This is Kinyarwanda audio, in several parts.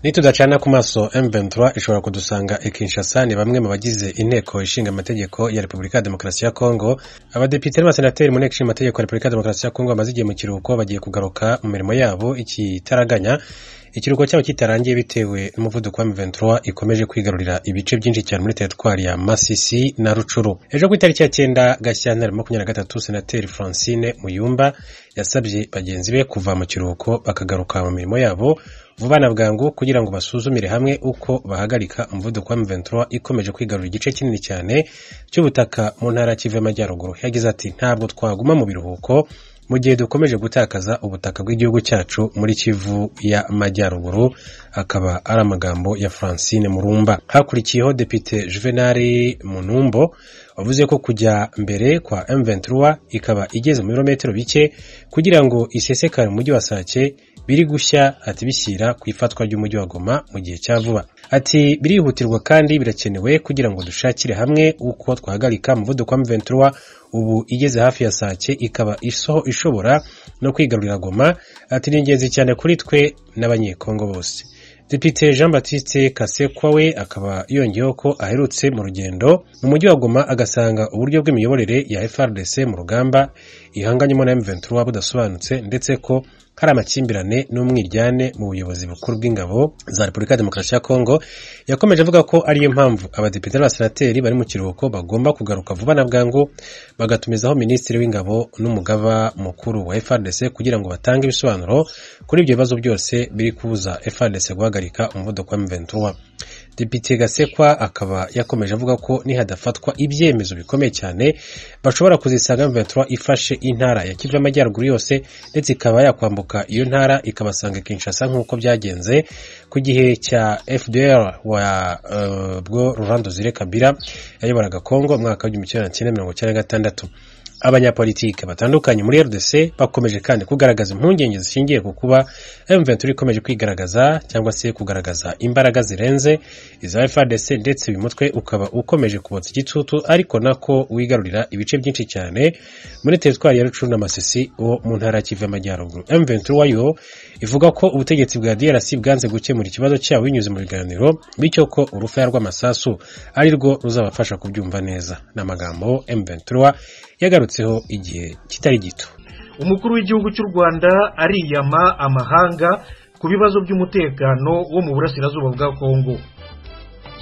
Nitudacana ku maso M23 ishobora kudusanga Kinshasa ni bamwe mu bagize inteko ishinga amategeko ya Repubulika ya Demokarasi ya Kongo. Abadepite n'abasenateri mu nteko ishinga amategeko ya Repubulika ya Demokarasi ya Kongo bamaze igihe mu kiruhuko bagiye kugaruka mu mirimo yabo ikitaraganya. Ikiruhuko cyabo kitarangiye bitewe n'umuvuduko wa M23 ikomeje kwigarurira ibice byinshi cyane muri teritwari ya Masisi na Rucuru. Ejo ku itariki ya 9 Gashyantare 2023 Senateri Francine Muyumba yasabye bagenzi be kuva mu kiruhuko bakagaruka mu mirimo yabo vuba na bwangu kugira ngo basuzumire hamwe uko bahagarika umuvuduko wa M23 ikomeje kwigarurira igice kinini cyane cy'ubutaka mu ntara Kivu y'Amajyaruguru. Yagize ati ntabwo twaguma mu biruhuko mu gihe dukomeje gutakaza ubutaka bw'igihugu cyacu muri Kivu y'Amajyaruguru. Akaba ari amagambo ya Francine Murumba. Hakurikiyeho Depite Juvenal Munumbo wavuze ko kujya mbere kwa M23 ikaba igeze mu birometero bike kugira ngo isesekare mu mujyi wa Sake biri gushya ati bishyira ku ifatwa ry'umujyi wa Goma mu gihe cya vuba. Ati birihutirwa kandi birakenewe kugira ngo dushakire hamwe uko twahagarika umuvuduko wa M23 ubu igeze hafi ya Sake ikaba ishobora no kwigarurira Goma. Ati ni ingenzi cyane kuri twe n'abanyekongo bose. Depite Jean Baptiste Kasekwa we akaba yongeyeho ko aherutse mu rugendo mu mujyi wa Goma agasanga uburyo bw'imiyoborere ya FARDC mu rugamba ihanganyemo na M23 budasobanutse ndetse ko hari amakimbirane n'umwiryane mu buyobozi bukuru bw'ingabo za Repubulika ya Demokarasi ya Kongo. Yakomeje avuga ko ariyo mpamvu abadepite n'abasenateri bari mu kiruhuko bagomba kugaruka vuba na bwangu bagatumizaho minisitiri w'ingabo n'umugaba mukuru wa FARDC kugira ngo batange ibisobanuro kuri ibyo bibazo byose biri kubuza FARDC guhagarika umuvuduko wa M23. Depite Gasekwa akaba yakomeje avuga ko nihadafatwa ibyemezo bikomeye cyane bashobora kuzisanga M23 ifashe intara ya Kivu y'Amajyaruguru yose ndetse ikaba yakwambuka iyo ntara ikabasanga Kinshasa nk'uko byagenze ku gihe cya FDR wa bwo Laurent Desire Kabila yayoboraga Kongo mu mwaka wa 1996. Abanyapolitike batandukanye muri RDC bakomeje kandi kugaragaza impungenge zishingiye ku kuba M23 ikomeje kwigaragaza cyangwa se kugaragaza imbaraga zirenze iza FARDC ndetse bimutwe ukaba ukomeje kubotsa igitutu ariko nako wigarurira ibice byinshi cyane muri teritwari ya Rucuru na Masisi wo mu ntara ya Kivu y'Amajyaruguru. M23 yo ivuga ko ubutegetsi bwa DRC bwanze gukemura ikibazo cyabo binyuze mu biganiro bityo ko urufaya rw'amasasu ari rwo ruzabafasha kubyumva neza. N'amagambo M23 yagarutseho igihe kitari gito. Umukuru w'igihugu cy'u Rwanda ariyama amahanga ku bibazo by'umutekano wo mu burasirazuba bwa Kongo.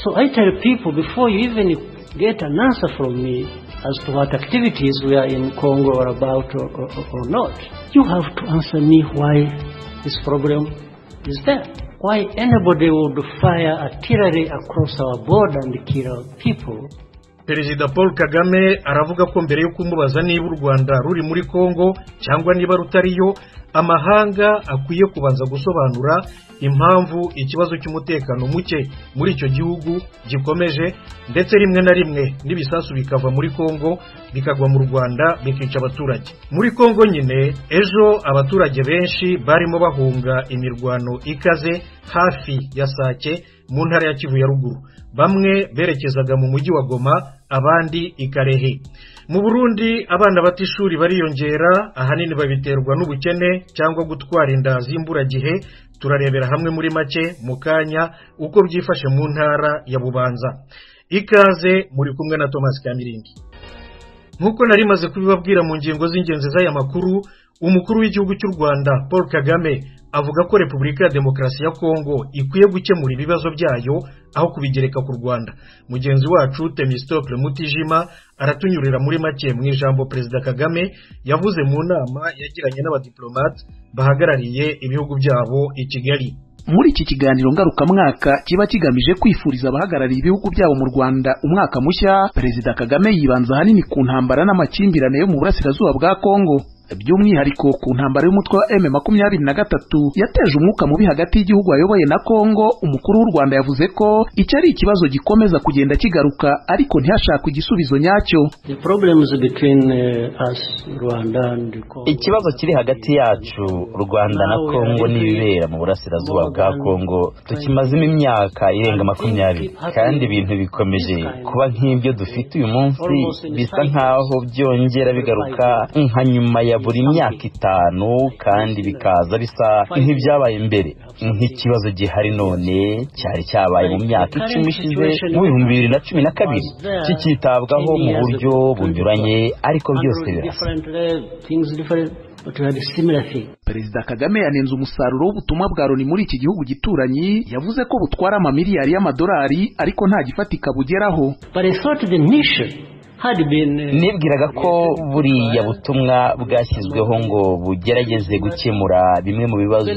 So I tell people before you even get an answer from me as to what activities we are in Congo or about or not, you have to answer me why this problem is there. Why anybody would fire artillery across our border and kill our people. Perezida Paul Kagame aravuga ko mbere yo kumubaza niba u Rwanda ruri muri Kongo cyangwa niba rutariyo amahanga akwiye kubanza gusobanura impamvu ikibazo cy'umutekano muke muri icyo gihugu gikomeje ndetse rimwe na rimwe nibisasu bikava muri Kongo bikagwa mu Rwanda bikica abaturage. Muri Kongo nyine ejo abaturage benshi barimo bahunga imirwano ikaze hafi ya Sake mu ntara ya Kivu ya Ruguru. Bamwe berekezaga mu mujyi wa Goma abandi ikarehe. Mu Burundi abana batishuri bariyongera ahanini babiterwa n'ubukene cyangwa gutwara inda z'imburagihe. Turarebera hamwe muri make mu kanya uko byifashe mu ntara ya Bubanza. Ikaze muri kumwe na Thomas Kamiringi. Nkuko nari maze kubibabwira mu ngingo z'ingenzi z'aya makuru, umukuru w'igihugu cy'u Rwanda Paul Kagame avuga ko Repubulika ya Demokarasi ya Kongo ikwiye gukemura ibibazo byayo aho kubigereka ku Rwanda. Mugenzi wacu Temistocle Mutijima aratunyurira muri make mu ijambo Perezida Kagame yavuze mu nama yagiranye n'abadiplomate bahagarariye ibihugu byabo i Kigali. Muri iki kiganiro ngarukamwaka kiba kigamije kwifuriza abahagarariye ibihugu byabo mu Rwanda umwaka mushya, Perezida Kagame yibanza ahanini ku ntambara n'amakimbirane yo mu burasirazuba bwa Kongo. By'umwihariko ku ntambara y'umutwe wa M23 yateje umwuka mubi hagati y'igihugu ayoboye na Kongo. Umukuru w'u Rwanda yavuze ko icyo ari ikibazo gikomeza kugenda kigaruka ariko ntihashakwe igisubizo nyacyo. Ikibazo kiri hagati yacu Rwanda na Kongo n'ibibera mu burasirazuba bwa Kongo tukimazemo imyaka irenga 20 kandi ibintu bikomeje kuba nk'ibyo dufite uyu munsi bisa nkaho byongera bigaruka nka nyuma ya ya buri myaka 5 kandi bikaza bisa nk'ibyabaye mbere. Nk'ikibazo gihari none cyari cyabaye mu myaka 10 ishize mu 2012 kikitabwaho mu buryo bunyuranye ariko byose birasa. Perezida Kagame yanenze umusaruro w'ubutumwa bwa Loni muri iki gihugu gituranyi, yavuze ko butwara amamiliyari y'amadolari ariko nta gifatika bugeraho. Nibwiraga ko buriya butumwa bwashyizweho ngo bugerageze gukemura bimwe mu bibazo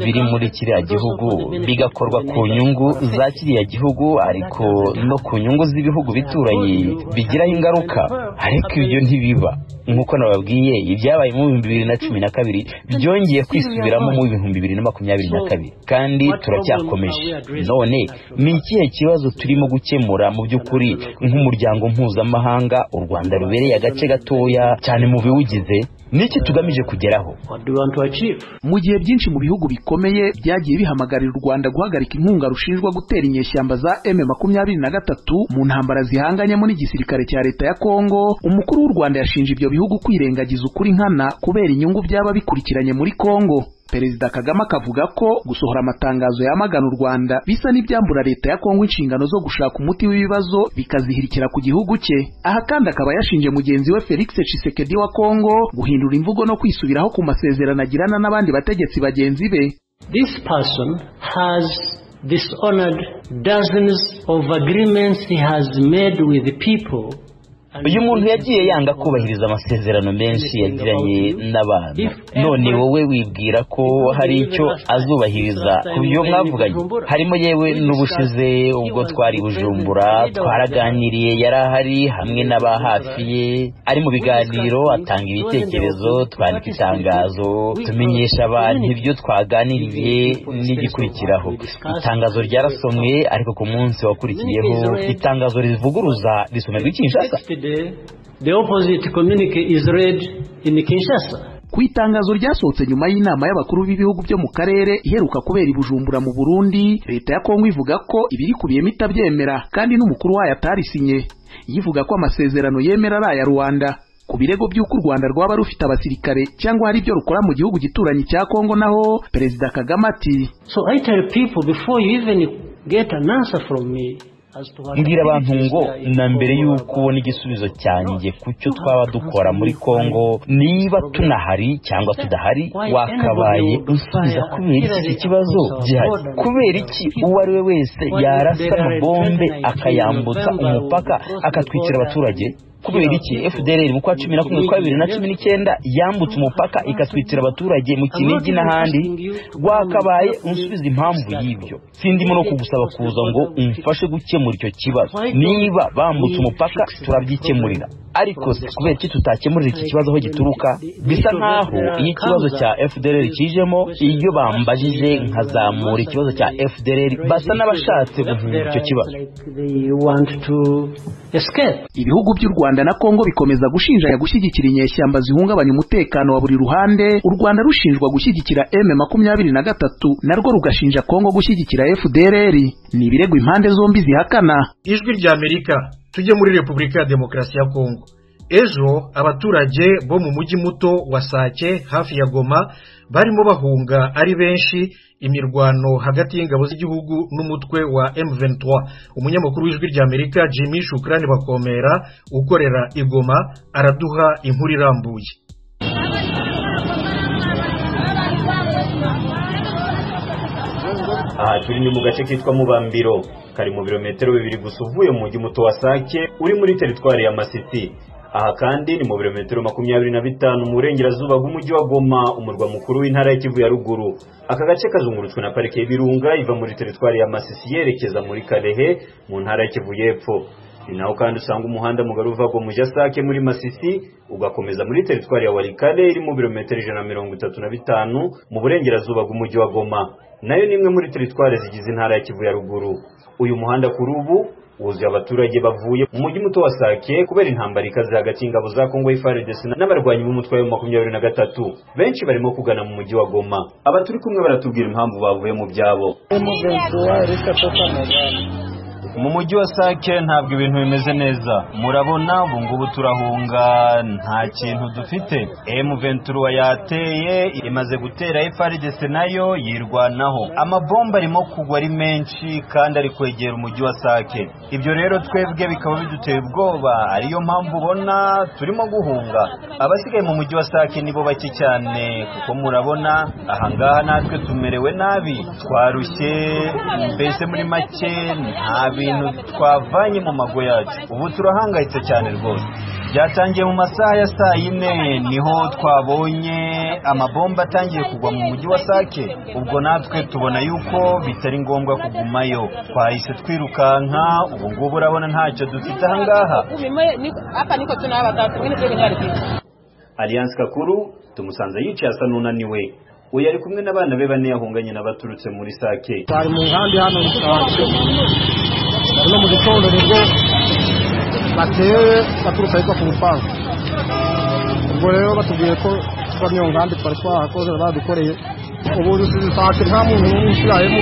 biri muri kiriya gihugu, bigakorwa ku nyungu za kiriya gihugu ariko no ku nyungu z'ibihugu bituranye bigiraho ingaruka, ariko ibyo ntibiba. Nk'uko nababwiye, ibyabaye mu 2012 byongeye kwisubiramo mu 2022 kandi turacyakomeje. None ni ikihe kibazo turimo gukemura mu by'ukuri nk'umuryango mpuzamahanga u Rwanda rubereye agace gatoya cyane mu biwugize? Niki tugamije kugeraho? Mu gihe byinshi mu bihugu bikomeye byagiye bihamagarira u Rwanda guhagarika inkunga rushinjwa gutera inyeshyamba za M23 mu ntambara zihanganyemo n'igisirikare cya leta ya Kongo, umukuru w'u Rwanda yashinje ibyo bihugu kwirengagiza ukuri nkana kubera inyungu byaba bikurikiranye muri Kongo. Perezida Kagame akavuga ko gusohora amatangazo yamagana u Rwanda bisa n'ibyambura leta ya Kongo inshingano zo gushaka umuti w'ibibazo bikazihirikira ku gihugu cye. Aha kandi akaba yashinje mugenzi we Felix Tshisekedi wa Kongo guhindura imvugo no kwisubiraho ku masezerano agirana n'abandi bategetsi bagenzi be. This person has dishonored dozens of agreements he has made with the people. Uyu muntu yagiye yanga kubahiriza amasezerano menshi yagiranye n'abantu. None wowe wibwira ko hari icyo azubahiriza ku byo mwavuganye? Harimo yewe n'ubushize ubwo twari Bujumbura twaraganiriye, yarahari hamwe n'abahafi ye, ari mu biganiro atanga ibitekerezo, twandika itangazo tumenyesha abantu ibyo twaganiriye n'igikurikiraho. Itangazo ryarasomwe ariko ku munsi wakurikiyeho itangazo rivuguruza risomerwa i Kinshasa. The opposite communique is read in Kinshasa. Ku itangazo ryasohotse nyuma y'inama y'abakuru b'ibihugu byo mu karere iheruka kubera i Bujumbura mu Burundi, leta ya Kongo ivuga ko ibiri kubiyemo itabyemera kandi n'umukuru wayo atarisinye, yivuga ko amasezerano yemera ari aya Rwanda. Ku birego by'uko u Rwanda rwaba rufite abasirikare cyangwa hari ibyo rukora mu gihugu gituranyi cya Kongo, naho Perezida Kagame ati, so I tell people before you even get an answer from me, mbwira abantu ngo na mbere y'uko ubona igisubizo cyanjye ku cyo twaba dukora muri Kongo, niba tunahari cyangwa tudahari, wakabaye usubiza kubera iki kibazo gihari. Kubera iki uwo ari we wese yarasa bombe akayambutsa umupaka akatwikira abaturage? Kubera iki FDLR mu kwa 11/2019 yambutse umupaka ikatwitira abaturage mu Kinigi n'ahandi? Wakabaye unsubiza impamvu y'ibyo. Sindimo no kugusaba kuza ngo umfashe gukemura icyo kibazo. Niba bambutse umupaka turabyikemurira, ariko se kubera iki tutakemurira iki kibazo aho gituruka? Bisa nkaho iyi kibazo cya FDLR kijemo, iyo bambajije nkazamura ikibazo cya FDLR basa n'abashatse guhindura icyo kibazo. Ibihugu by'u Rwanda na Kongo bikomeza gushinjanya gushyigikira inyeshyamba zihungabanya umutekano wa buri ruhande, u Rwanda rushinjwa gushyigikira M23 narwo rugashinja Kongo gushyigikira FDLR. Ni ibirego impande zombi zihakana. Ijwi rya Amerika, tujye muri Repubulika ya Demokarasi ya Kongo. Ejo abaturage bo mu mujyi muto wa Sake hafi ya Goma barimo bahunga ari benshi imirwano hagati y'ingabo z'igihugu n'umutwe wa M23. Umunyamakuru w'Ijwi rya Amerika Jimmy Shukrani Bakomera ukorera i Goma araduha inkuru irambuye. Aha turi mu gace kitwa Mubambiro, kari mu birometero 2 gusa uvuye mu mujyi muto wa Sake uri muri teritwari ya Masisi. Aha kandi ni mu birometero 25 mu burengerazuba bw'umujyi wa Goma, umurwa mukuru w'intara ya Kivu ya ruguru. Aka gace kazungurutswe na parike y'ibirunga iva muri teritwari ya Masisi yerekeza muri Kalehe mu ntara ya Kivu y'Epfo. Ni naho kandi usanga umuhanda mugari uva mu Sake muri Masisi ugakomeza muri teritwari ya Walikale iri mu birometero 135 mu burengerazuba bw'umujyi wa Goma. Nayo nimwe muri teritwari zigize intara ya Kivu ya ruguru. Uyu muhanda kuri ubu wuzuye abaturage bavuye mu mujyi muto wa Sake kubera intambara ikaze hagati y'ingabo za Kongo FARDC n'abarwanyi b'umutwe wa 23. Benshi barimo kugana mu mujyi wa Goma. Abaturi kumwe baratubwira impamvu bavuye mu byabo. mu mujyi wa Sake ntabwo ibintu bimeze neza, murabona ubu ngubu turahunga nta kintu dufite. M23 yateye imaze gutera FARDC nayo yirwanaho, amabomba arimo kugwa ari menshi kandi ari kwegera umujyi wa Sake. Ibyo rero twebwe bikaba biduteye ubwoba, ariyo mpamvu ubona turimo guhunga. Abasigaye mu mujyi wa Sake nibo bake cyane, kuko murabona ahangaha natwe tumerewe nabi, twarushye, mbese muri make nta bintu twavanye mu mago yacu. Ubu turahangayitse cyane rwose. Byatangiye mu masaha ya saa 4 niho twabonye amabomba atangiye kugwa mu mujyi wa Sake. Ubwo natwe tubona yuko bitari ngombwa kugumayo, twahise twirukanka. Ubu ngubu urabona ntacyo dufite ahangaha. Alliance Kakuru tumusanze yicaye asa n'unaniwe. Uyu ari kumwe n'abana be 4 yahunganye n'abaturutse muri Sake. Bari mu nkambi hano no mu gitondo nibwo bateye baturutse ariko ku rupangu. Ubwo rero batubwiye ko bamwe nkambi twari twahakoze badukoreye. Ubu Sake nta muntu n'umwe ushyirayemo.